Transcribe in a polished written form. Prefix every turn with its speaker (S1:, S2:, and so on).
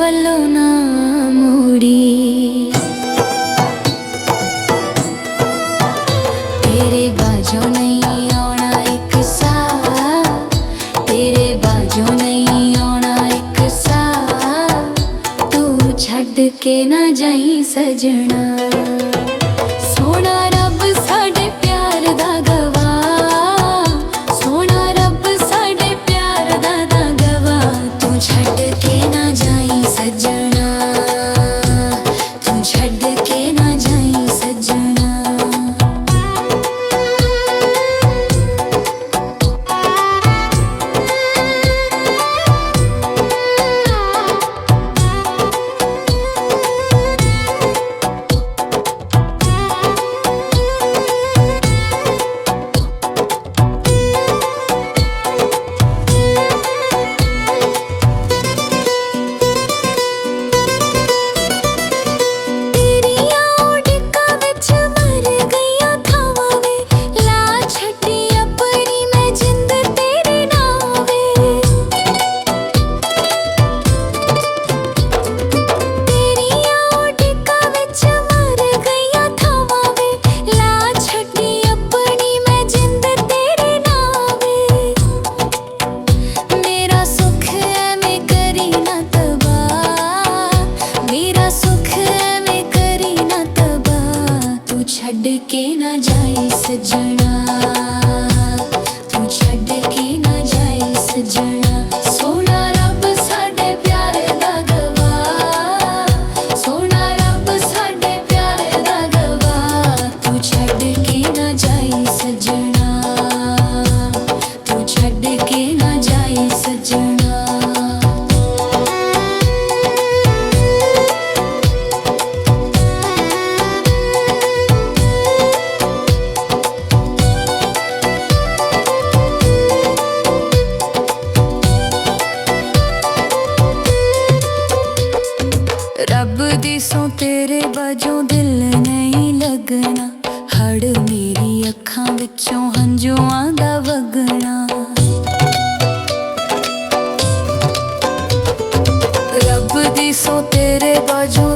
S1: वल्लों ना मुड़ी। तेरे बाजों नहीं आना एक साथ, तेरे बाजों नहीं आना एक साथ, तू छड़ के ना जाई सजना। सोना रब साडे प्यार दा गवाह, सोना रब साडे प्यार दा गवाह, तू छड़ के ना जाई सजना, तू छड़ के ना जाई सजना। छड़ के ना जाए सजना, तू छड़ के ना जाए सजना। सोना रब साडे प्यार दा गवाह, सोना रब साडे प्यार दा गवाह, तू छड़ के ना जाए सजना, तू छड़ के ना जाए सजना। रब दी सौ तेरे बाजों दिल नहीं लगना, हड़ मेरी अखां विचों हंजुआं दा वगना। रब दी सौ तेरे बाजों